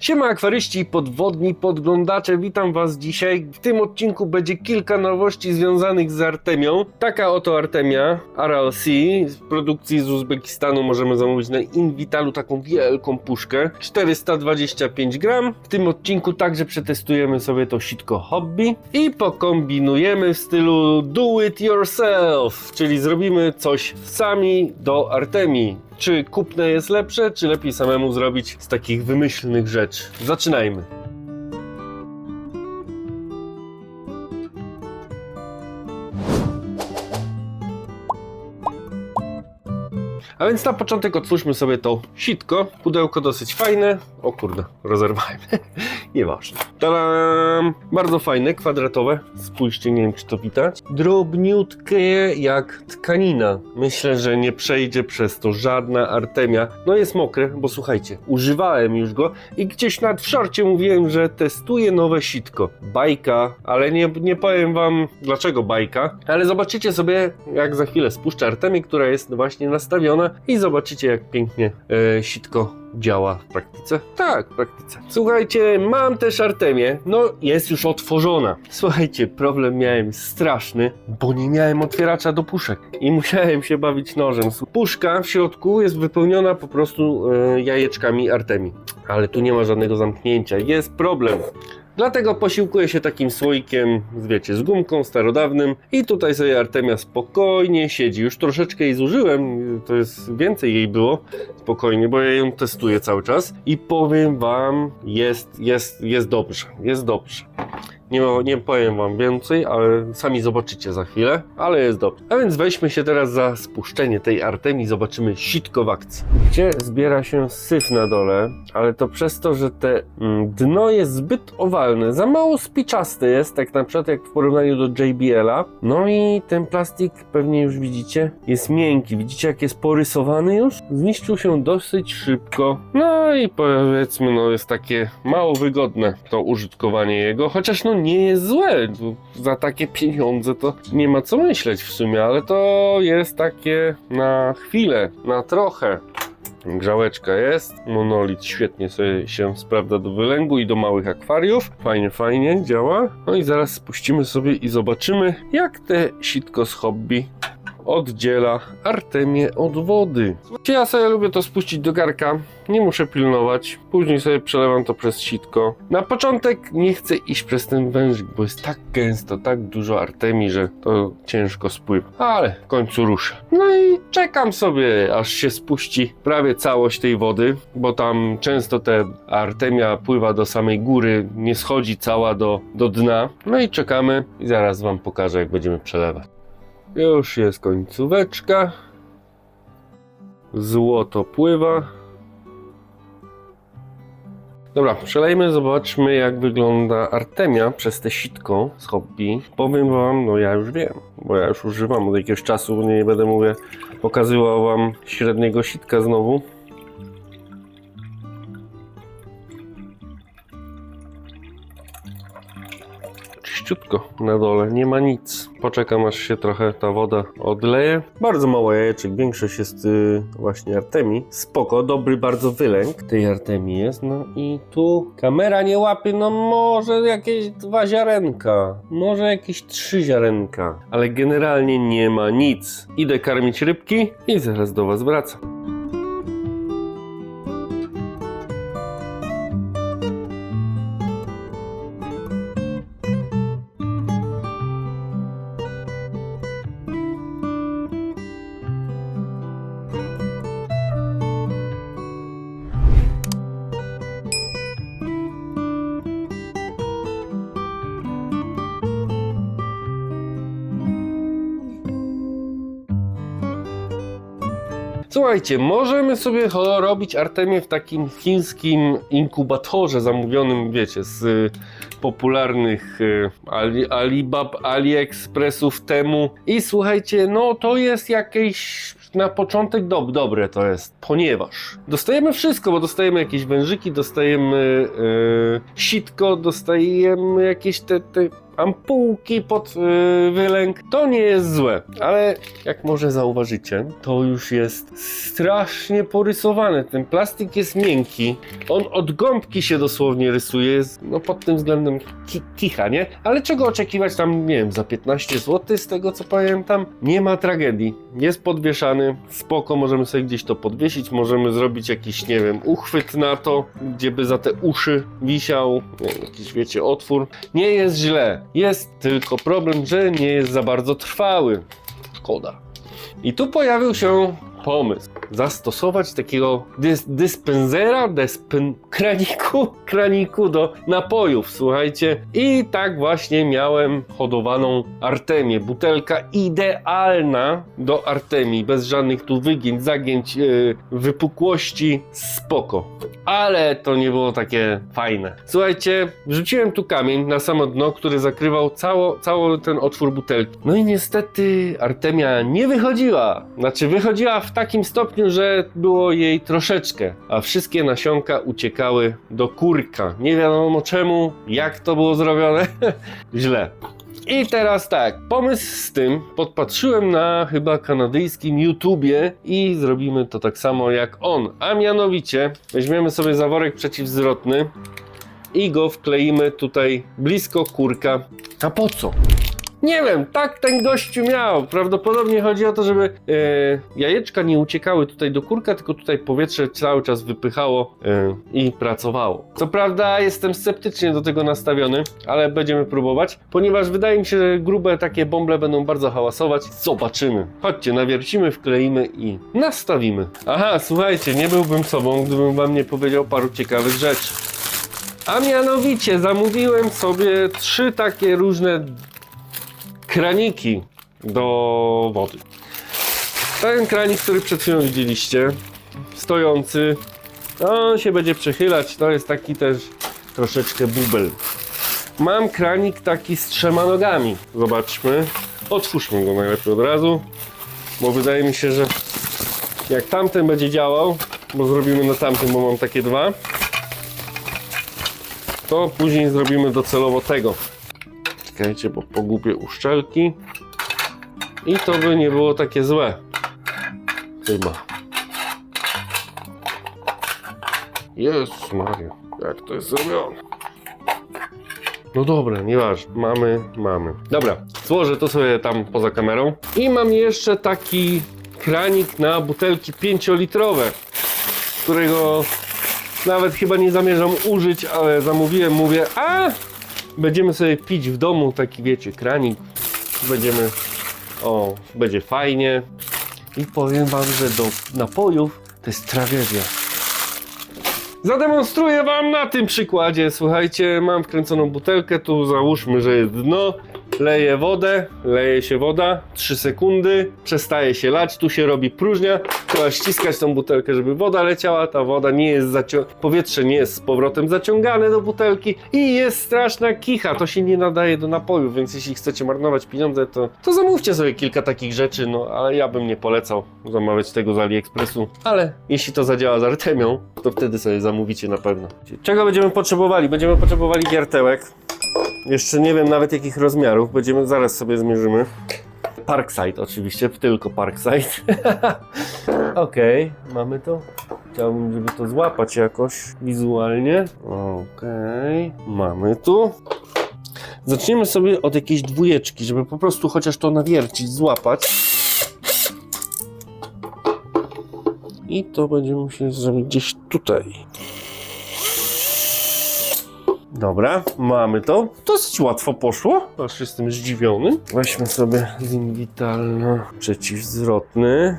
Siema akwaryści i podwodni podglądacze, witam was dzisiaj. W tym odcinku będzie kilka nowości związanych z Artemią. Taka oto Artemia RLC z produkcji z Uzbekistanu, możemy zamówić na Invitalu taką wielką puszkę, 425 gram. W tym odcinku także przetestujemy sobie to sitko hobby i pokombinujemy w stylu do it yourself, czyli zrobimy coś sami do Artemii. Czy kupne jest lepsze, czy lepiej samemu zrobić z takich wymyślnych rzeczy? Zaczynajmy! A więc na początek otwórzmy sobie to sitko. Pudełko dosyć fajne. O kurde, rozerwałem. Nieważne. Tadam! Bardzo fajne, kwadratowe. Spójrzcie, nie wiem czy to widać. Drobniutkie jak tkanina. Myślę, że nie przejdzie przez to żadna Artemia. No jest mokre, bo słuchajcie, używałem już go i gdzieś nawet w szorcie mówiłem, że testuję nowe sitko. Bajka, ale nie powiem wam dlaczego bajka. Ale zobaczycie sobie, jak za chwilę spuszczę Artemię, która jest właśnie nastawiona i zobaczycie jak pięknie sitko działa w praktyce. Tak, w praktyce. Słuchajcie, mam też Artemię. No, jest już otworzona. Słuchajcie, problem miałem straszny, bo nie miałem otwieracza do puszek i musiałem się bawić nożem. Puszka w środku jest wypełniona po prostu jajeczkami Artemii. Ale tu nie ma żadnego zamknięcia. Jest problem. Dlatego posiłkuję się takim słoikiem, wiecie, z gumką starodawnym i tutaj sobie Artemia spokojnie siedzi. Już troszeczkę jej zużyłem, to jest więcej jej było, spokojnie, bo ja ją testuję cały czas i powiem wam, jest dobrze, jest dobrze. Nie powiem wam więcej, ale sami zobaczycie za chwilę, ale jest dobrze. A więc weźmy się teraz za spuszczenie tej Artemii, zobaczymy sitko w akcji. Gdzie zbiera się syf na dole, ale to przez to, że te dno jest zbyt owalne, za mało spiczaste jest, tak na przykład jak w porównaniu do JBL-a. No i ten plastik, pewnie już widzicie, jest miękki. Widzicie jak jest porysowany już? Zniszczył się dosyć szybko. No i powiedzmy, no jest takie mało wygodne to użytkowanie jego, chociaż no nie jest złe, za takie pieniądze to nie ma co myśleć w sumie, ale to jest takie na chwilę, na trochę. Grzałeczka jest, monolit świetnie sobie się sprawdza do wylęgu i do małych akwariów, fajnie działa. No i zaraz spuścimy sobie i zobaczymy jak te sitko z hobby oddziela Artemię od wody. Ja sobie lubię to spuścić do garka, nie muszę pilnować, później sobie przelewam to przez sitko. Na początek nie chcę iść przez ten wężyk, bo jest tak gęsto, tak dużo Artemii, że to ciężko spływa, ale w końcu ruszę. No i czekam sobie, aż się spuści prawie całość tej wody, bo tam często ta Artemia pływa do samej góry, nie schodzi cała do dna. No i czekamy i zaraz wam pokażę jak będziemy przelewać. Już jest końcóweczka. Złoto pływa. Dobra, przelejmy, zobaczmy jak wygląda Artemia przez te sitko z hobby. Powiem wam, no ja już wiem, bo ja już używam od jakiegoś czasu, nie będę pokazywał wam średniego sitka znowu. Czyściutko na dole, nie ma nic. Poczekam aż się trochę ta woda odleje. Bardzo mało jajeczek, większość jest właśnie Artemii. Spoko, dobry bardzo wylęk tej Artemii jest. No i tu kamera nie łapie, no może jakieś 2 ziarenka, może jakieś 3 ziarenka, ale generalnie nie ma nic. Idę karmić rybki i zaraz do was wracam. Słuchajcie, możemy sobie robić Artemię w takim chińskim inkubatorze zamówionym, wiecie, z popularnych AliExpressów temu. I słuchajcie, no to jest jakieś na początek dobre to jest, ponieważ dostajemy wszystko, bo dostajemy jakieś wężyki, dostajemy sitko, dostajemy jakieś te ampułki pod wylęk, to nie jest złe, ale jak może zauważycie, to już jest strasznie porysowane. Ten plastik jest miękki, on od gąbki się dosłownie rysuje, jest, no pod tym względem kicha, nie? Ale czego oczekiwać tam, nie wiem, za 15 zł z tego co pamiętam? Nie ma tragedii, jest podwieszany, spoko, możemy sobie gdzieś to podwiesić, możemy zrobić jakiś, nie wiem, uchwyt na to, gdzie by za te uszy wisiał, nie wiem, jakiś, wiecie, otwór. Nie jest źle, jest tylko problem, że nie jest za bardzo trwały. Szkoda. I tu pojawił się pomysł zastosować takiego dyspensera, kraniku do napojów, słuchajcie. I tak właśnie miałem hodowaną Artemię. Butelka idealna do Artemii, bez żadnych tu wygięć, zagięć, wypukłości, spoko. Ale to nie było takie fajne. Słuchajcie, wrzuciłem tu kamień na samo dno, który zakrywał cały ten otwór butelki. No i niestety Artemia nie wychodziła. Znaczy wychodziła w takim stopniu, że było jej troszeczkę, a wszystkie nasionka uciekały do kurka. Nie wiadomo czemu, jak to było zrobione. Źle. I teraz tak, pomysł z tym podpatrzyłem na chyba kanadyjskim YouTubie i zrobimy to tak samo jak on, a mianowicie weźmiemy sobie zaworek przeciwzwrotny i go wkleimy tutaj blisko kurka. A po co? Nie wiem, tak ten gościu miał. Prawdopodobnie chodzi o to, żeby jajeczka nie uciekały tutaj do kurka, tylko tutaj powietrze cały czas wypychało i pracowało. Co prawda jestem sceptycznie do tego nastawiony, ale będziemy próbować, ponieważ wydaje mi się, że grube takie bąble będą bardzo hałasować. Zobaczymy. Chodźcie, nawiercimy, wkleimy i nastawimy. Aha, słuchajcie, nie byłbym sobą, gdybym wam nie powiedział paru ciekawych rzeczy. A mianowicie zamówiłem sobie 3 takie różne kraniki do wody. Ten kranik, który przed chwilą widzieliście, stojący, on się będzie przechylać, to jest taki też troszeczkę bubel. Mam kranik taki z 3 nogami, zobaczmy, otwórzmy go najlepiej od razu, bo wydaje mi się, że jak tamten będzie działał, bo zrobimy na tamtym, bo mam takie 2, to później zrobimy docelowo tego. Czekajcie, bo pogubię uszczelki. I to by nie było takie złe. Chyba. Jezus Maria, jak to jest zrobione. No dobra, nieważne. Mamy. Dobra, złożę to sobie tam poza kamerą. I mam jeszcze taki kranik na butelki 5-litrowe, którego nawet chyba nie zamierzam użyć, ale zamówiłem, mówię, będziemy sobie pić w domu, taki wiecie, kranik, będzie fajnie i powiem wam, że do napojów to jest tragedia. Zademonstruję wam na tym przykładzie, słuchajcie, mam wkręconą butelkę, tu załóżmy, że jest dno, leje się woda, 3 sekundy, przestaje się lać, tu się robi próżnia, trzeba ściskać tą butelkę, żeby woda leciała, ta woda nie jest powietrze nie jest z powrotem zaciągane do butelki i jest straszna kicha, to się nie nadaje do napojów, więc jeśli chcecie marnować pieniądze, to zamówcie sobie kilka takich rzeczy, no ale ja bym nie polecał zamawiać tego z AliExpressu, ale jeśli to zadziała z Artemią, to wtedy sobie zamówicie na pewno. Czego będziemy potrzebowali? Będziemy potrzebowali wiertełek. Jeszcze nie wiem nawet jakich rozmiarów, zaraz sobie zmierzymy. Parkside oczywiście, tylko Parkside. Okej, mamy to. Chciałbym, żeby to złapać jakoś wizualnie. Okej, mamy tu. Zaczniemy sobie od jakiejś 2, żeby po prostu chociaż to nawiercić, złapać. I to będziemy musieli zrobić gdzieś tutaj. Dobra, mamy to. Dosyć łatwo poszło, aż jestem zdziwiony. Weźmy sobie Zinvital przeciwzwrotny.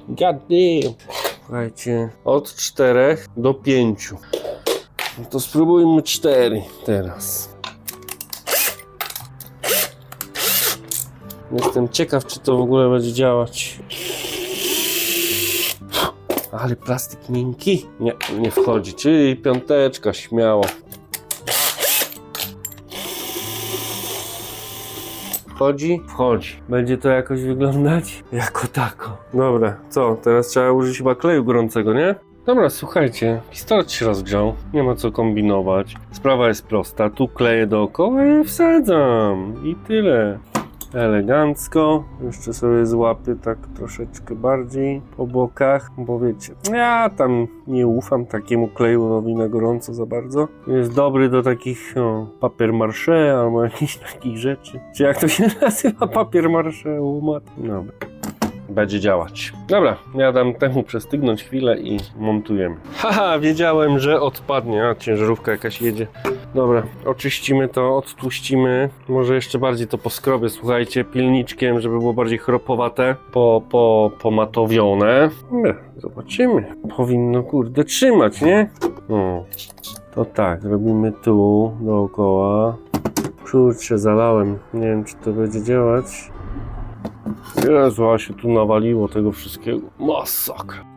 God damn. Słuchajcie, od 4 do 5. No to spróbujmy 4 teraz. Jestem ciekaw, czy to w ogóle będzie działać. Ale plastik miękki? Nie wchodzi, czyli 5, śmiało. Wchodzi? Wchodzi. Będzie to jakoś wyglądać? Jako tako. Dobra, co? Teraz trzeba użyć chyba kleju gorącego, nie? Dobra, słuchajcie, pistolet się rozgrzał, nie ma co kombinować. Sprawa jest prosta, tu kleję dookoła i wsadzam. I tyle. Elegancko. Jeszcze sobie złapię tak troszeczkę bardziej po bokach, bo wiecie, ja tam nie ufam takiemu klejowi na gorąco za bardzo. Jest dobry do takich papier mâché albo jakichś takich rzeczy. Czy jak to się nazywa? Papier mâché? Dobra. Będzie działać. Dobra, ja dam temu przestygnąć chwilę i montujemy. Haha, wiedziałem, że odpadnie. A, ciężarówka jakaś jedzie. Dobra, oczyścimy to, odtłuścimy. Może jeszcze bardziej to poskrobię, słuchajcie, pilniczkiem, żeby było bardziej chropowate. Pomatowione. Zobaczymy. Powinno, kurde, trzymać, nie? To tak, robimy tu, dookoła. Kurczę, zalałem. Nie wiem, czy to będzie działać. Jezu, a się tu nawaliło tego wszystkiego. Masakra.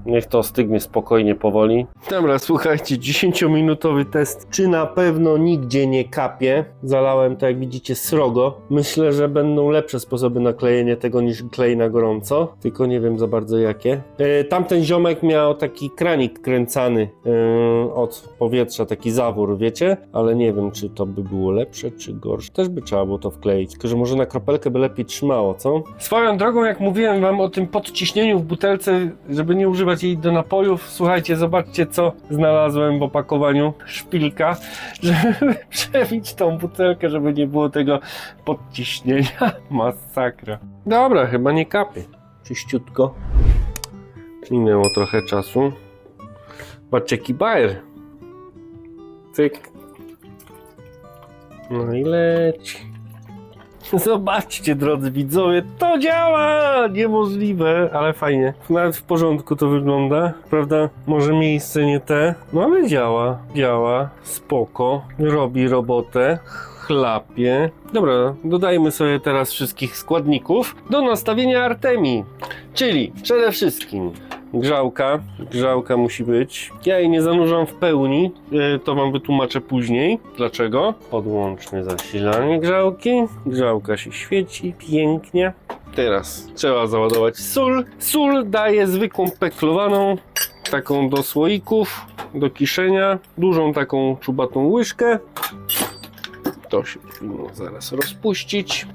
Niech to stygnie spokojnie, powoli. Dobra, słuchajcie, 10-minutowy test. Czy na pewno nigdzie nie kapie? Zalałem to, jak widzicie, srogo. Myślę, że będą lepsze sposoby na klejenie tego niż klej na gorąco. Tylko nie wiem za bardzo jakie. Tamten ziomek miał taki kranik kręcany od powietrza, taki zawór, wiecie? Ale nie wiem, czy to by było lepsze, czy gorsze. Też by trzeba było to wkleić. Tylko, że może na kropelkę by lepiej trzymało, co? Swoją drogą, jak mówiłem wam o tym podciśnieniu w butelce, żeby nie używać jej do napojów. Słuchajcie, zobaczcie, co znalazłem w opakowaniu szpilka, żeby przebić tą butelkę, żeby nie było tego podciśnienia. Masakra. Dobra, chyba nie kapie. Czyściutko. Minęło trochę czasu. Patrzcie, jaki bajer. Cyk. No i leci. Zobaczcie, drodzy widzowie, to działa! Niemożliwe, ale fajnie. Nawet w porządku to wygląda, prawda? Może miejsce nie te, no ale działa. Działa, spoko, robi robotę, chlapie. Dobra, dodajmy sobie teraz wszystkich składników do nastawienia Artemii. Czyli przede wszystkim grzałka musi być. Ja jej nie zanurzam w pełni, to wam wytłumaczę później dlaczego. Podłączne zasilanie grzałki. Grzałka się świeci pięknie. Teraz trzeba załadować sól. Sól daje zwykłą peklowaną, taką do słoików, do kiszenia. Dużą taką czubatą łyżkę. To się powinno zaraz rozpuścić.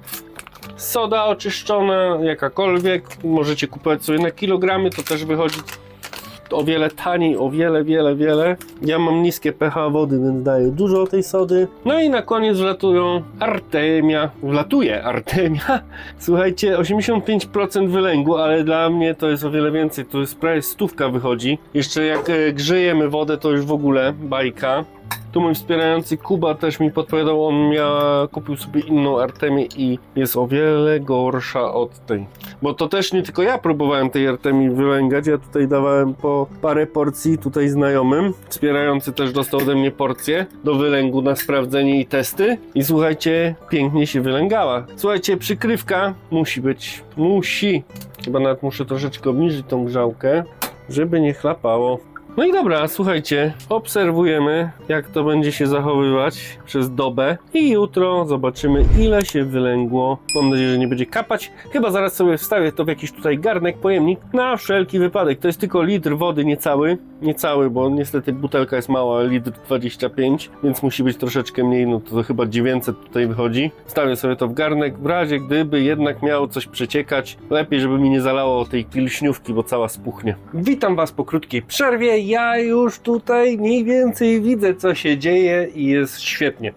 Soda oczyszczona, jakakolwiek, możecie kupować sobie na kilogramy, to też wychodzi o wiele taniej, o wiele. Ja mam niskie pH wody, więc daję dużo tej sody. No i na koniec wlatuje Artemia. Słuchajcie, 85% wylęgu, ale dla mnie to jest o wiele więcej, to jest prawie 100 wychodzi. Jeszcze jak grzejemy wodę, to już w ogóle bajka. Tu mój wspierający Kuba też mi podpowiadał, on kupił sobie inną Artemię i jest o wiele gorsza od tej. Bo to też nie tylko ja próbowałem tej Artemii wylęgać, ja tutaj dawałem po parę porcji tutaj znajomym. Wspierający też dostał ode mnie porcję do wylęgu na sprawdzenie i testy. I słuchajcie, pięknie się wylęgała. Słuchajcie, przykrywka musi być. Chyba nawet muszę troszeczkę obniżyć tą grzałkę, żeby nie chlapało. No i dobra, słuchajcie, obserwujemy, jak to będzie się zachowywać przez dobę i jutro zobaczymy, ile się wylęgło. Mam nadzieję, że nie będzie kapać. Chyba zaraz sobie wstawię to w jakiś tutaj garnek, pojemnik na wszelki wypadek. To jest tylko litr wody, niecały, bo niestety butelka jest mała, litr 25, więc musi być troszeczkę mniej, no to chyba 900 tutaj wychodzi. Wstawię sobie to w garnek, w razie gdyby jednak miało coś przeciekać, lepiej, żeby mi nie zalało tej pilśniówki, bo cała spuchnie. Witam was po krótkiej przerwie. Ja już tutaj mniej więcej widzę, co się dzieje i jest świetnie.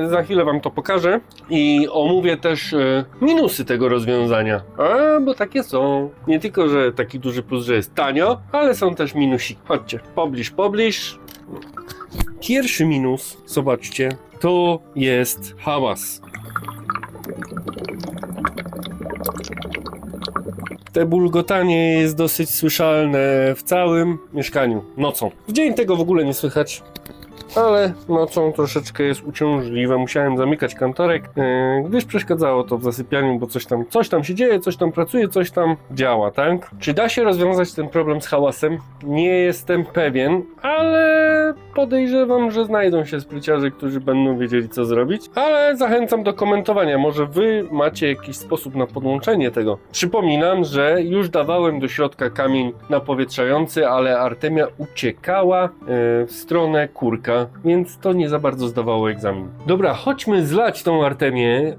Za chwilę wam to pokażę i omówię też minusy tego rozwiązania. Bo takie są. Nie tylko, że taki duży plus, że jest tanio, ale są też minusi. Chodźcie, pobliż. Pierwszy minus, zobaczcie, to jest hałas. Te bulgotanie jest dosyć słyszalne w całym mieszkaniu nocą. W dzień tego w ogóle nie słychać, ale nocą troszeczkę jest uciążliwe. Musiałem zamykać kantorek, gdyż przeszkadzało to w zasypianiu, bo coś tam się dzieje, coś tam pracuje, coś tam działa, tak? Czy da się rozwiązać ten problem z hałasem? Nie jestem pewien, ale podejrzewam, że znajdą się spryciarze, którzy będą wiedzieli, co zrobić, ale zachęcam do komentowania. Może wy macie jakiś sposób na podłączenie tego. Przypominam, że już dawałem do środka kamień napowietrzający, ale Artemia uciekała w stronę kurka, więc to nie za bardzo zdawało egzamin. Dobra, chodźmy zlać tą Artemię.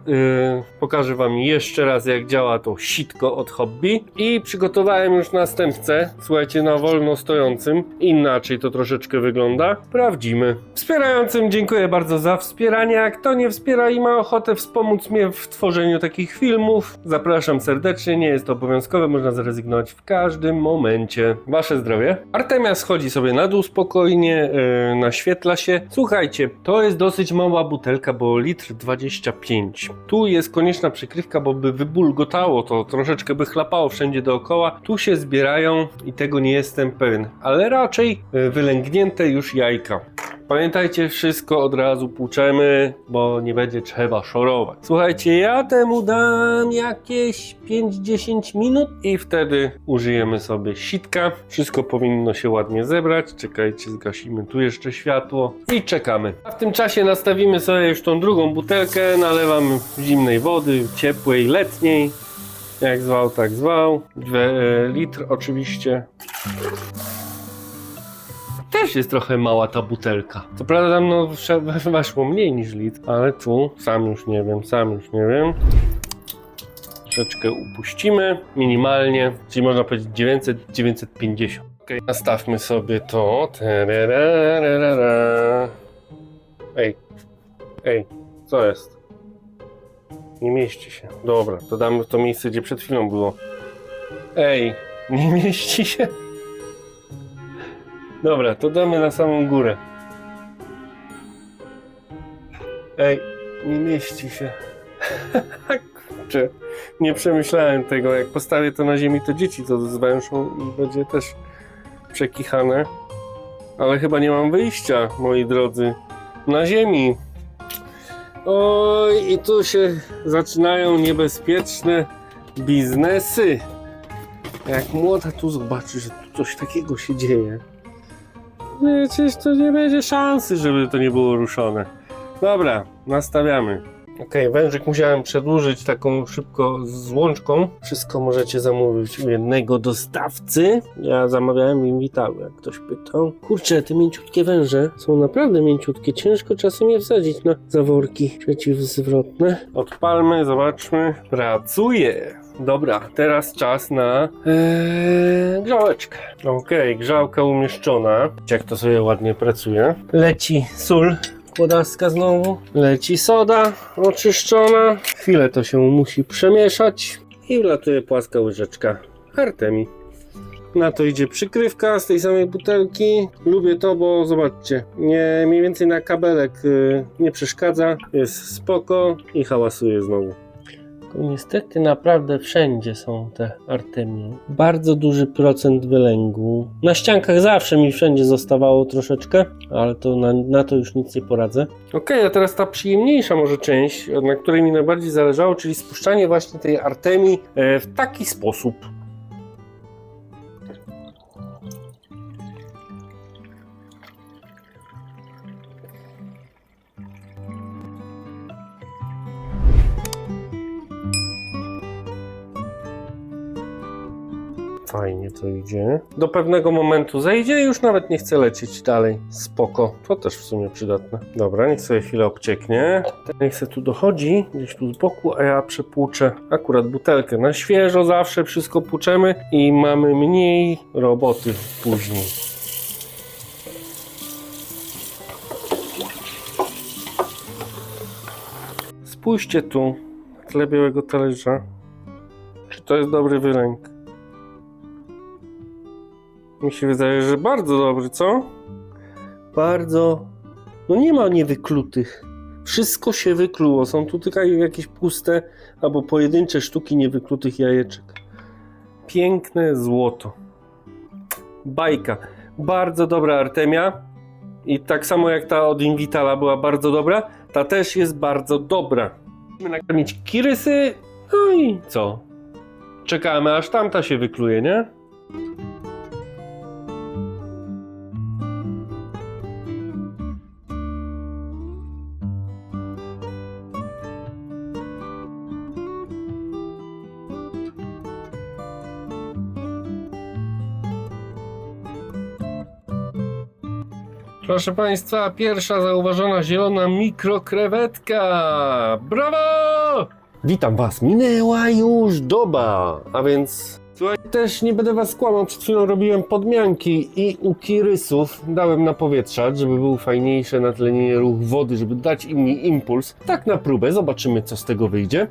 Pokażę wam jeszcze raz, jak działa to sitko od Hobby i przygotowałem już następcę. Słuchajcie, na wolno stojącym. Inaczej to troszeczkę wygląda. Sprawdzimy. Wspierającym dziękuję bardzo za wspieranie, a kto nie wspiera i ma ochotę wspomóc mnie w tworzeniu takich filmów, zapraszam serdecznie, nie jest to obowiązkowe, można zrezygnować w każdym momencie. Wasze zdrowie. Artemia schodzi sobie na dół spokojnie, naświetla się. Słuchajcie, to jest dosyć mała butelka, bo litr 25. Tu jest konieczna przykrywka, bo by wybulgotało to, troszeczkę by chlapało wszędzie dookoła. Tu się zbierają i tego nie jestem pewien, ale raczej wylęgnięte już jajka. Pamiętajcie, wszystko od razu płuczemy, bo nie będzie trzeba szorować. Słuchajcie, ja temu dam jakieś 5-10 minut i wtedy użyjemy sobie sitka. Wszystko powinno się ładnie zebrać. Czekajcie, zgasimy tu jeszcze światło i czekamy. A w tym czasie nastawimy sobie już tą drugą butelkę, nalewamy zimnej wody, ciepłej, letniej. Jak zwał, tak zwał. 2 litr oczywiście. Też jest trochę mała ta butelka. Co prawda tam no weszło mniej niż litr, ale tu sam już nie wiem. Troszeczkę upuścimy, minimalnie, czyli można powiedzieć 900-950. Ok, nastawmy sobie to. Ej, co jest? Nie mieści się. Dobra, to damy w to miejsce, gdzie przed chwilą było. Ej, nie mieści się? Dobra, to damy na samą górę. Ej, nie mieści się. Kurczę, nie przemyślałem tego. Jak postawię to na ziemi, to dzieci to zwęszą i będzie też przekichane. Ale chyba nie mam wyjścia, moi drodzy. Na ziemi. Oj, i tu się zaczynają niebezpieczne biznesy. Jak młoda tu zobaczy, że tu coś takiego się dzieje. Przecież to nie będzie szansy, żeby to nie było ruszone. Dobra, nastawiamy. Ok, wężyk musiałem przedłużyć taką szybko z łączką. Wszystko możecie zamówić u jednego dostawcy. Ja zamawiałem Invitały, jak ktoś pytał. Kurczę, te mięciutkie węże są naprawdę mięciutkie. Ciężko czasem je wsadzić na zaworki przeciwzwrotne. Odpalmy, zobaczmy. Pracuje. Dobra, teraz czas na grzałeczkę. Ok, grzałka umieszczona. Jak to sobie ładnie pracuje. Leci sól. Kłodaska znowu. Leci soda oczyszczona. Chwilę to się musi przemieszać. I wlatuje płaska łyżeczka Artemii. Na to idzie przykrywka z tej samej butelki. Lubię to, bo zobaczcie, nie, mniej więcej na kabelek nie przeszkadza. Jest spoko i hałasuje znowu. Niestety naprawdę wszędzie są te Artemie. Bardzo duży procent wylęgu. Na ściankach zawsze mi wszędzie zostawało troszeczkę, ale to na to już nic nie poradzę. Ok, a teraz ta przyjemniejsza może część, na której mi najbardziej zależało, czyli spuszczanie właśnie tej Artemii w taki sposób. Fajnie to idzie. Do pewnego momentu zejdzie i już nawet nie chce lecieć dalej. Spoko. To też w sumie przydatne. Dobra, niech sobie chwilę obcieknie. Niech se tu dochodzi, gdzieś tu z boku, a ja przepłuczę akurat butelkę. Na świeżo zawsze wszystko płuczemy i mamy mniej roboty później. Spójrzcie tu, na tle białego talerza. Czy to jest dobry wylęk? Mi się wydaje, że bardzo dobry, co? Bardzo. No nie ma niewyklutych. Wszystko się wykluło. Są tu tylko jakieś puste albo pojedyncze sztuki niewyklutych jajeczek. Piękne złoto. Bajka. Bardzo dobra Artemia. I tak samo jak ta od Invitala była bardzo dobra, ta też jest bardzo dobra. Musimy nakarmić kirysy. No i co? Czekamy, aż tamta się wykluje, nie? Proszę Państwa, pierwsza zauważona zielona mikrokrewetka! Brawo! Witam Was, minęła już doba, a więc... Słuchaj, też nie będę Was skłamał, przed chwilą robiłem podmianki i ukirysów dałem napowietrzać, żeby był fajniejsze natlenienie ruchu wody, żeby dać im impuls. Tak na próbę, zobaczymy co z tego wyjdzie.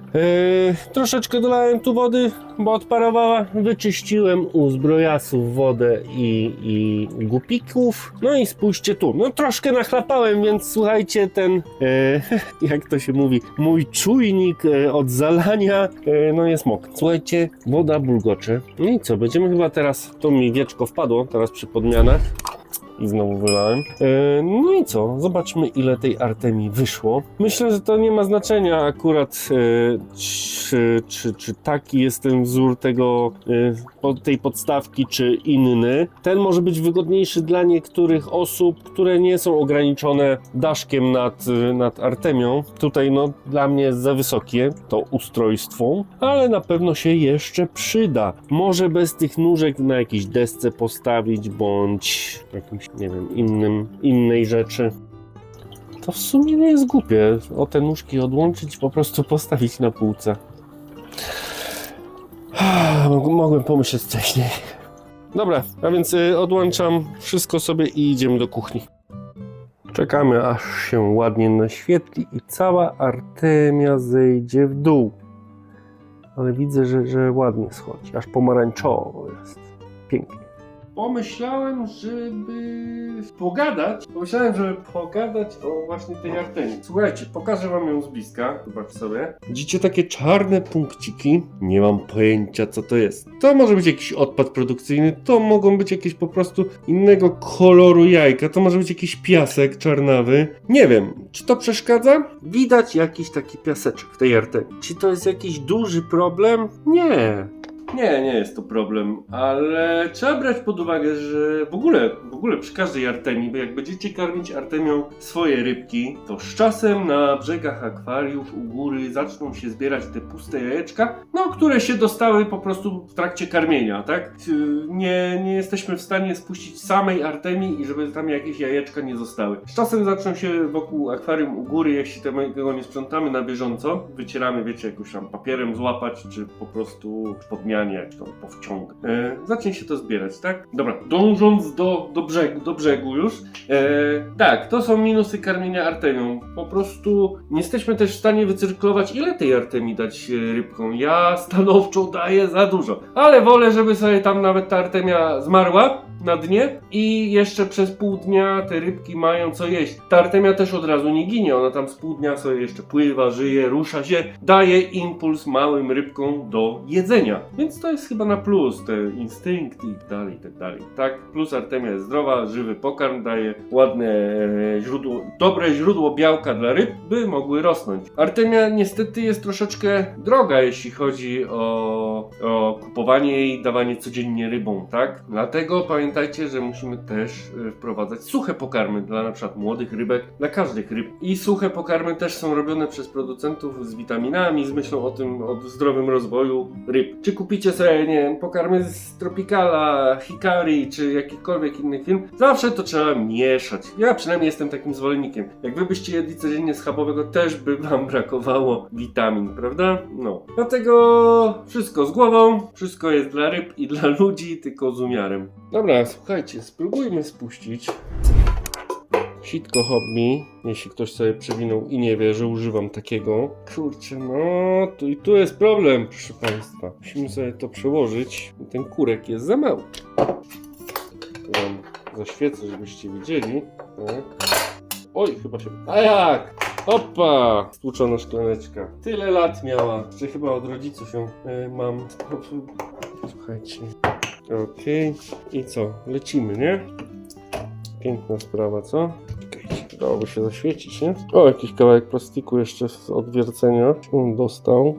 Troszeczkę dolałem tu wody, bo odparowała. Wyczyściłem u zbrojasów wodę i gupików. No i spójrzcie tu, no troszkę nachlapałem, więc słuchajcie, ten, jak to się mówi, mój czujnik od zalania, no jest mokry. Słuchajcie, woda bulgocze. No i co, będziemy chyba teraz, to mi wieczko wpadło, teraz przy podmianach i znowu wylałem. No i co, zobaczmy ile tej artemii wyszło. Myślę, że to nie ma znaczenia akurat, czy taki jest ten wzór tego, tej podstawki, czy inny. Ten może być wygodniejszy dla niektórych osób, które nie są ograniczone daszkiem nad artemią. Tutaj no dla mnie jest za wysokie to ustrojstwo, ale na pewno się jeszcze przyda. Może bez tych nóżek na jakiejś desce postawić, bądź jakimś, nie wiem, innej rzeczy. To w sumie nie jest głupie. O te nóżki odłączyć, po prostu postawić na półce. Mogłem pomyśleć wcześniej. Dobra, a więc odłączam wszystko sobie i idziemy do kuchni. Czekamy, aż się ładnie naświetli i cała artemia zejdzie w dół. Ale widzę, że ładnie schodzi, aż pomarańczowo jest. Pięknie. Pomyślałem, żeby pogadać o właśnie tej artemii. Słuchajcie, pokażę wam ją z bliska. Zobaczcie sobie. Widzicie takie czarne punkciki? Nie mam pojęcia, co to jest. To może być jakiś odpad produkcyjny, to mogą być jakieś po prostu innego koloru jajka, to może być jakiś piasek czarnawy. Nie wiem, czy to przeszkadza? Widać jakiś taki piaseczek w tej artemii. Czy to jest jakiś duży problem? Nie. Nie jest to problem, ale trzeba brać pod uwagę, że w ogóle przy każdej artemii, bo jak będziecie karmić artemią swoje rybki, to z czasem na brzegach akwariów u góry zaczną się zbierać te puste jajeczka, no które się dostały po prostu w trakcie karmienia, tak? Nie jesteśmy w stanie spuścić samej artemii i żeby tam jakieś jajeczka nie zostały. Z czasem zaczną się wokół akwarium u góry, jeśli tego nie sprzątamy na bieżąco, wycieramy, wiecie, jakoś tam papierem złapać, czy po prostu podmianę jak to powciąg. Zacznie się to zbierać, tak? Dobra, dążąc do brzegu już. Tak, to są minusy karmienia artemią. Po prostu nie jesteśmy też w stanie wycyrklować, ile tej artemii dać rybkom. Ja stanowczo daję za dużo. Ale wolę, żeby sobie tam nawet ta artemia zmarła na dnie i jeszcze przez pół dnia te rybki mają co jeść. Ta artemia też od razu nie ginie, ona tam z pół dnia sobie jeszcze pływa, żyje, rusza się, daje impuls małym rybkom do jedzenia. Więc to jest chyba na plus, te instynkty i tak dalej. Tak, plus artemia jest zdrowa, żywy pokarm, daje ładne dobre źródło białka dla ryb, by mogły rosnąć. Artemia niestety jest troszeczkę droga, jeśli chodzi o kupowanie jej, dawanie codziennie rybom, tak? Dlatego pamiętajcie, że musimy też wprowadzać suche pokarmy dla na przykład młodych rybek, dla każdych ryb. I suche pokarmy też są robione przez producentów z witaminami, z myślą o zdrowym rozwoju ryb. Czy kupicie sobie, nie wiem, pokarmy z Tropicala, Hikari, czy jakichkolwiek innych firm, zawsze to trzeba mieszać. Ja przynajmniej jestem takim zwolennikiem. Jak wy byście jedli codziennie schabowego, też by wam brakowało witamin, prawda? No. Dlatego wszystko z głową, wszystko jest dla ryb i dla ludzi, tylko z umiarem. Dobra, słuchajcie, spróbujmy spuścić sitko hobby, jeśli ktoś sobie przewinął i nie wie, że używam takiego. Kurczę, no tu jest problem, proszę Państwa. Musimy sobie to przełożyć. Ten kurek jest za mały. Tu wam zaświecę, żebyście widzieli. Tak. Oj, chyba się... A jak? Opa! Stłuczona szklaneczka. Tyle lat miała, że chyba od rodziców ją mam. Słuchajcie. Okej. I co? Lecimy, nie? Piękna sprawa, co? Czekajcie, dałoby się zaświecić, nie? O, jakiś kawałek plastiku jeszcze z odwiercenia się dostał.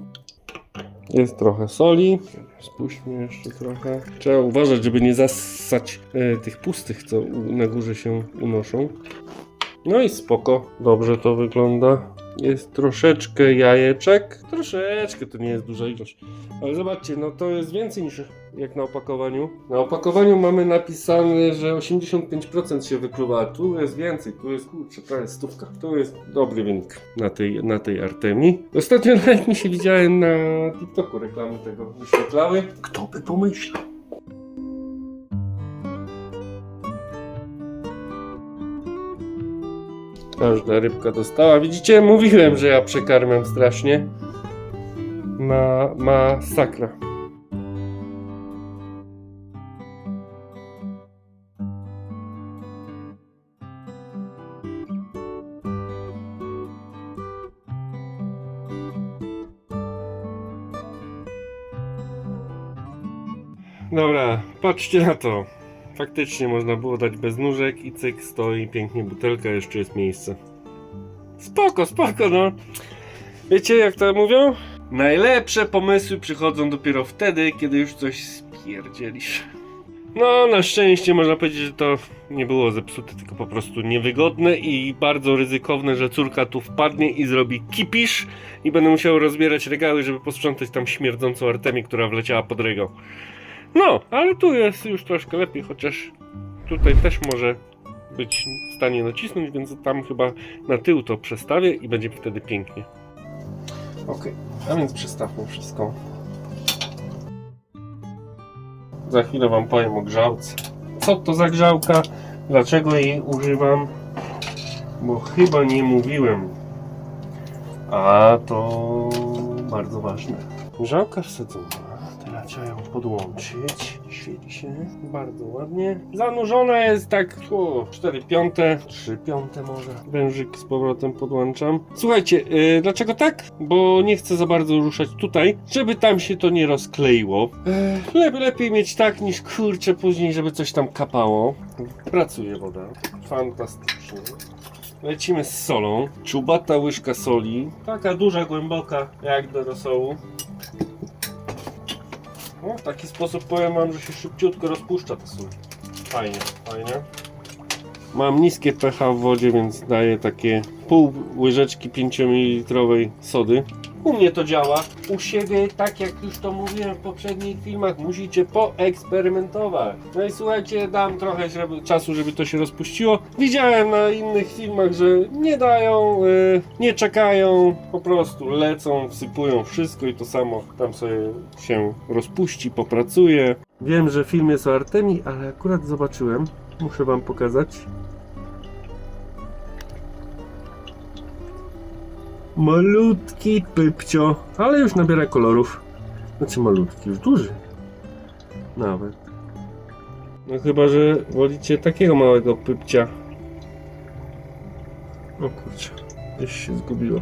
Jest trochę soli. Spuśćmy jeszcze trochę. Trzeba uważać, żeby nie zassać tych pustych, co na górze się unoszą. No i spoko. Dobrze to wygląda. Jest troszeczkę jajeczek. Troszeczkę, to nie jest duża ilość. Ale zobaczcie, no to jest więcej niż jak na opakowaniu. Na opakowaniu mamy napisane, że 85% się wykluwa, a tu jest więcej, tu jest kurczę, prawie 100. To jest dobry wynik na tej Artemii. Ostatnio nawet mi się widziałem na TikToku reklamy tego wyświetlały. Kto by pomyślał? Każda rybka dostała. Widzicie? Mówiłem, że ja przekarmiam strasznie. Masakra. Dobra, patrzcie na to. Faktycznie można było dać bez nóżek i cyk, stoi pięknie butelka, jeszcze jest miejsce. Spoko, no. Wiecie jak to mówią? Najlepsze pomysły przychodzą dopiero wtedy, kiedy już coś spierdzielisz. No, na szczęście można powiedzieć, że to nie było zepsute, tylko po prostu niewygodne i bardzo ryzykowne, że córka tu wpadnie i zrobi kipisz i będę musiał rozbierać regały, żeby posprzątać tam śmierdzącą Artemię, która wleciała pod regał. No, ale tu jest już troszkę lepiej, chociaż tutaj też może być w stanie nacisnąć, więc tam chyba na tył to przestawię i będzie wtedy pięknie. Ok, a więc przestawmy wszystko. Za chwilę wam powiem o grzałce. Co to za grzałka? Dlaczego jej używam? Bo chyba nie mówiłem. A to bardzo ważne. Grzałka wsadzona. Teraz trzeba ją podłączyć. Świeci się bardzo ładnie. Zanurzona jest tak 4/5, 3/5 może. Wężyk z powrotem podłączam. Słuchajcie, dlaczego tak? Bo nie chcę za bardzo ruszać tutaj, żeby tam się to nie rozkleiło. Lepiej mieć tak niż kurczę później, żeby coś tam kapało. Pracuje woda. Fantastycznie. Lecimy z solą. Czubata łyżka soli. Taka duża, głęboka, jak do rosołu. No, w taki sposób powiem wam, że się szybciutko rozpuszcza ta sól. Fajnie. Mam niskie pH w wodzie, więc daję takie pół łyżeczki 5 ml sody. U mnie to działa. U siebie, tak jak już to mówiłem w poprzednich filmach, musicie poeksperymentować. No i słuchajcie, dam trochę czasu, żeby to się rozpuściło. Widziałem na innych filmach, że nie dają, nie czekają, po prostu lecą, wsypują wszystko i to samo tam sobie się rozpuści, popracuje. Wiem, że film jest o Artemii, ale akurat zobaczyłem, muszę wam pokazać. Malutki pypcio, ale już nabiera kolorów. Znaczy malutki, już duży. Nawet. No chyba, że wolicie takiego małego pypcia. O kurczę, gdzieś się zgubiło.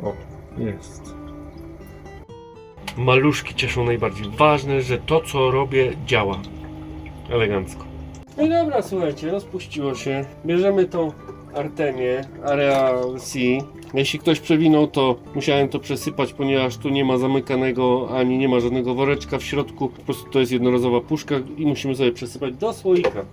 O, jest. Maluszki cieszą najbardziej. Ważne, że to co robię działa. Elegancko. No i dobra, słuchajcie, rozpuściło się. Bierzemy tą Artemię, Area C. Jeśli ktoś przewinął, to musiałem to przesypać, ponieważ tu nie ma zamykanego, ani nie ma żadnego woreczka w środku. Po prostu to jest jednorazowa puszka i musimy sobie przesypać do słoika.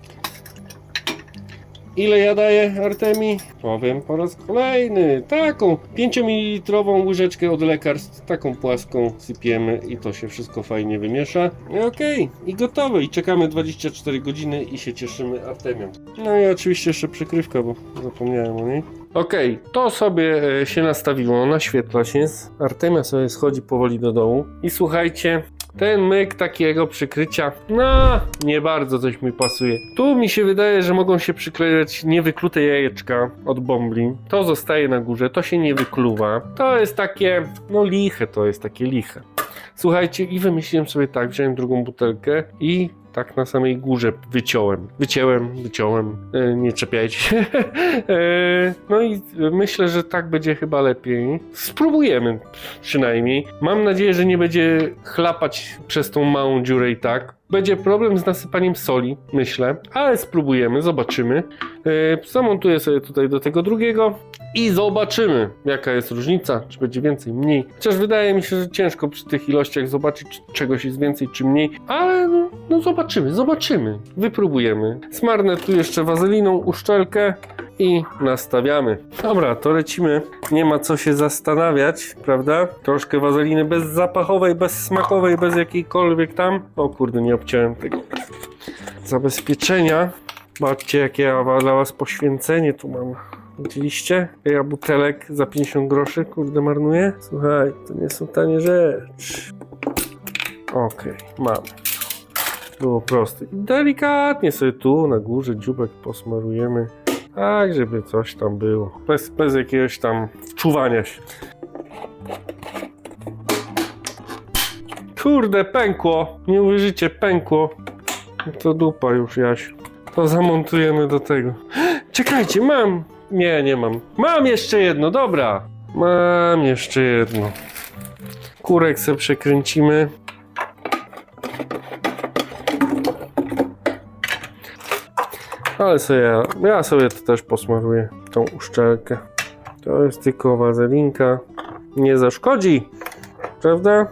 Ile ja daję Artemii? Powiem po raz kolejny. Taką 5 ml łyżeczkę od lekarstw, taką płaską sypiemy i to się wszystko fajnie wymiesza. I okej, i gotowe. I czekamy 24 godziny i się cieszymy Artemią. No i oczywiście jeszcze przykrywka, bo zapomniałem o niej. Okej, to sobie się nastawiło, naświetla się. Artemia sobie schodzi powoli do dołu. I słuchajcie, ten myk takiego przykrycia, no nie bardzo coś mi pasuje. Tu mi się wydaje, że mogą się przyklejać niewyklute jajeczka od bombli. To zostaje na górze, to się nie wykluwa. To jest takie, no liche, to jest takie liche. Słuchajcie, i wymyśliłem sobie tak, wziąłem drugą butelkę i tak na samej górze wyciąłem, nie czepiajcie się. No i myślę, że tak będzie chyba lepiej. Spróbujemy przynajmniej. Mam nadzieję, że nie będzie chlapać przez tą małą dziurę i tak. Będzie problem z nasypaniem soli, myślę, ale spróbujemy, zobaczymy. Zamontuję sobie tutaj do tego drugiego i zobaczymy, jaka jest różnica, czy będzie więcej, mniej. Chociaż wydaje mi się, że ciężko przy tych ilościach zobaczyć, czy czegoś jest więcej, czy mniej, ale no zobaczymy, wypróbujemy. Smarnę tu jeszcze wazeliną uszczelkę i nastawiamy. Dobra, to lecimy. Nie ma co się zastanawiać, prawda? Troszkę wazeliny bezzapachowej, bezsmakowej, bez jakiejkolwiek tam. O kurde, nie obciąłem tego zabezpieczenia. Patrzcie, jakie ja dla was poświęcenie tu mam. Widzieliście? Ja butelek za 50 groszy, kurde, marnuję? Słuchaj, to nie są tanie rzeczy. Okej, mamy. Było proste. Delikatnie sobie tu na górze dziubek posmarujemy. Tak, żeby coś tam było. Bez jakiegoś tam wczuwania się. Kurde, pękło. Nie uwierzycie, pękło. To dupa już, Jasiu. To zamontujemy do tego. Czekajcie, mam. Nie mam. Mam jeszcze jedno, dobra. Mam jeszcze jedno. Kurek sobie przekręcimy. Ale ja sobie to też posmaruję, tą uszczelkę. To jest tylko wazelinka. Nie zaszkodzi, prawda?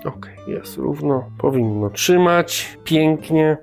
Ok, jest równo. Powinno trzymać pięknie.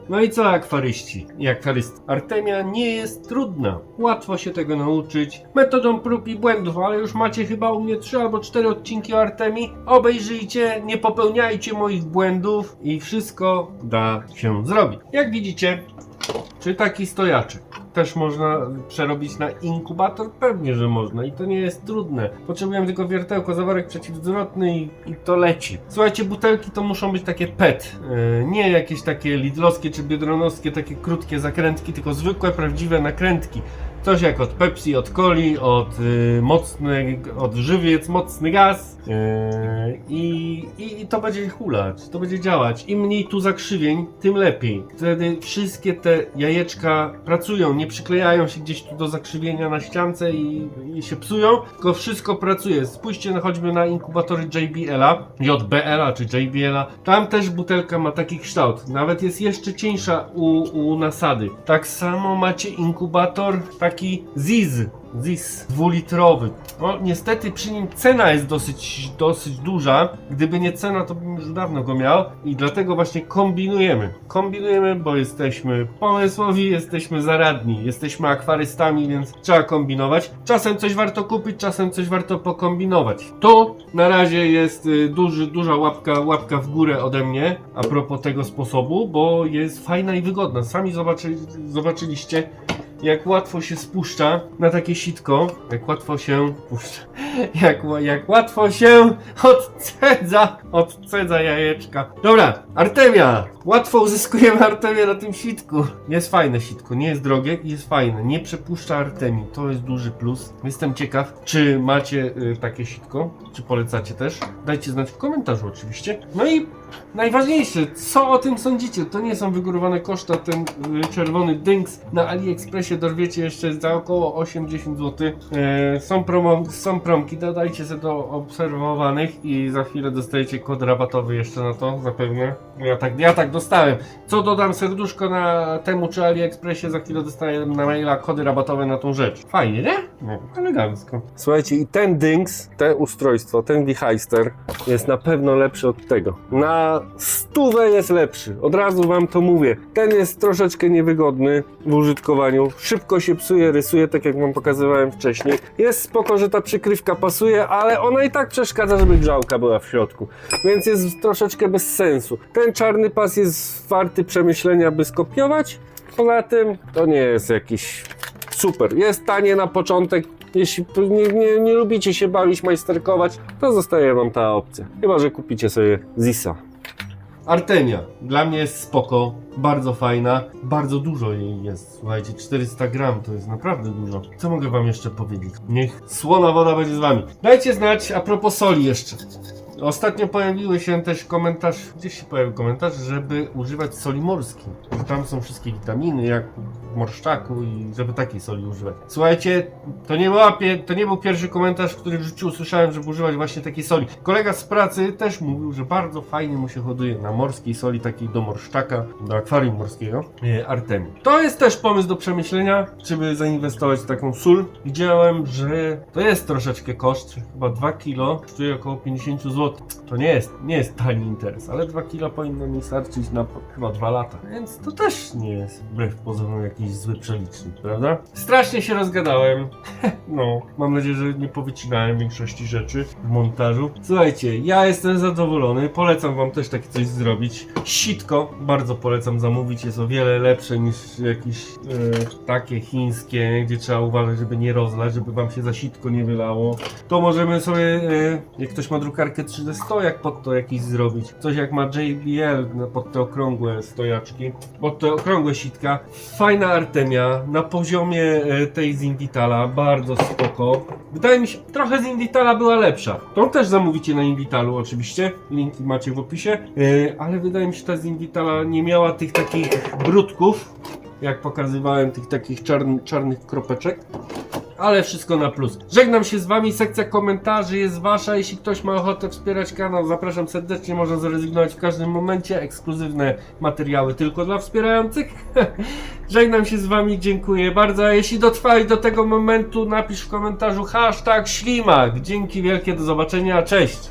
No i co, akwaryści i akwarysty? Artemia nie jest trudna. Łatwo się tego nauczyć metodą prób i błędów, ale już macie chyba u mnie 3 albo 4 odcinki o Artemii. Obejrzyjcie, nie popełniajcie moich błędów i wszystko da się zrobić. Jak widzicie, czy taki stojaczek też można przerobić na inkubator? Pewnie, że można i to nie jest trudne. Potrzebujemy tylko wiertełko, zaworek przeciwzwrotny i to leci. Słuchajcie, butelki to muszą być takie PET, nie jakieś takie lidlowskie czy biedronowskie, takie krótkie zakrętki, tylko zwykłe, prawdziwe nakrętki. Coś jak od Pepsi, od Coli, od żywiec, mocny gaz i to będzie hulać, to będzie działać. Im mniej tu zakrzywień, tym lepiej. Wtedy wszystkie te jajeczka pracują, nie przyklejają się gdzieś tu do zakrzywienia na ściance i się psują, tylko wszystko pracuje. Spójrzcie choćby na inkubatory JBL-a czy JBL-a. Tam też butelka ma taki kształt, nawet jest jeszcze cieńsza u nasady. Tak samo macie inkubator taki ZIS 2-litrowy. No niestety przy nim cena jest dosyć duża. Gdyby nie cena, to bym już dawno go miał i dlatego właśnie kombinujemy, bo jesteśmy pomysłowi, jesteśmy zaradni, jesteśmy akwarystami, więc trzeba kombinować. Czasem coś warto kupić, czasem coś warto pokombinować. Tu na razie jest duża łapka w górę ode mnie a propos tego sposobu, bo jest fajna i wygodna. Sami zobaczyliście, jak łatwo się spuszcza na takie sitko, jak łatwo się puszcza, jak łatwo się odcedza jajeczka. Dobra, Artemia! Łatwo uzyskujemy Artemię na tym sitku. Jest fajne sitko, nie jest drogie i jest fajne. Nie przepuszcza Artemii, to jest duży plus. Jestem ciekaw, czy macie takie sitko, czy polecacie też. Dajcie znać w komentarzu oczywiście. No i najważniejsze, co o tym sądzicie? To nie są wygórowane koszta, ten czerwony dynks na AliExpressie dorwiecie jeszcze za około 80 zł. Są promki, dodajcie sobie do obserwowanych i za chwilę dostajecie kod rabatowy jeszcze na to, zapewne. Ja tak dostałem. Co dodam serduszko na temu czy AliExpressie, za chwilę dostaję na maila kody rabatowe na tą rzecz. Fajnie, nie? No, elegancko. Słuchajcie, i ten dynks, te ustrojstwo, ten Deheister jest na pewno lepszy od tego. Na 100 jest lepszy, od razu wam to mówię. Ten jest troszeczkę niewygodny w użytkowaniu, szybko się psuje, rysuje, tak jak wam pokazywałem wcześniej. Jest spoko, że ta przykrywka pasuje, ale ona i tak przeszkadza, żeby grzałka była w środku, więc jest troszeczkę bez sensu. Ten czarny pas jest warty przemyślenia, by skopiować. Poza tym to nie jest jakiś super. Jest tanie na początek. Jeśli nie lubicie się bawić, majsterkować, to zostaje wam ta opcja. Chyba że kupicie sobie ZIS-a. Artemia. Dla mnie jest spoko. Bardzo fajna. Bardzo dużo jej jest. Słuchajcie, 400 gram to jest naprawdę dużo. Co mogę wam jeszcze powiedzieć? Niech słona woda będzie z wami. Dajcie znać a propos soli jeszcze. Ostatnio pojawiły się też gdzieś się pojawił komentarz, żeby używać soli morskiej. Tam są wszystkie witaminy, jak w morszczaku i żeby takiej soli używać. Słuchajcie, to nie był pierwszy komentarz, który w życiu usłyszałem, żeby używać właśnie takiej soli. Kolega z pracy też mówił, że bardzo fajnie mu się hoduje na morskiej soli, takiej do morszczaka, do akwarium morskiego, Artemii. To jest też pomysł do przemyślenia, czy by zainwestować w taką sól. Widziałem, że to jest troszeczkę koszt, chyba 2 kg, kosztuje około 50 zł. To nie jest tani interes, ale 2 kg powinno mi starczyć na chyba 2 lata, więc to też nie jest wbrew pozorom jakiś zły przelicznik, prawda? Strasznie się rozgadałem. No, mam nadzieję, że nie powycinałem większości rzeczy w montażu. Słuchajcie, ja jestem zadowolony, polecam wam też takie coś zrobić. Sitko bardzo polecam zamówić, jest o wiele lepsze niż jakieś takie chińskie, gdzie trzeba uważać, żeby nie rozlać, żeby wam się za sitko nie wylało. To możemy sobie, jak ktoś ma drukarkę 3D stojak, pod to jakiś zrobić. Coś jak ma JBL pod te okrągłe stojaczki, pod te okrągłe sitka. Fajna Artemia, na poziomie tej z Invitala, bardzo spoko. Wydaje mi się, trochę z Invitala była lepsza. Tą też zamówicie na Invitalu oczywiście, linki macie w opisie, ale wydaje mi się, że ta z Invitala nie miała tych takich brudków, jak pokazywałem, tych takich czarnych kropeczek. Ale wszystko na plus. Żegnam się z wami, sekcja komentarzy jest wasza. Jeśli ktoś ma ochotę wspierać kanał, zapraszam serdecznie, można zrezygnować w każdym momencie. Ekskluzywne materiały tylko dla wspierających. Żegnam się z wami, dziękuję bardzo. A jeśli dotrwałeś do tego momentu, napisz w komentarzu #ślimak. Dzięki wielkie, do zobaczenia, cześć!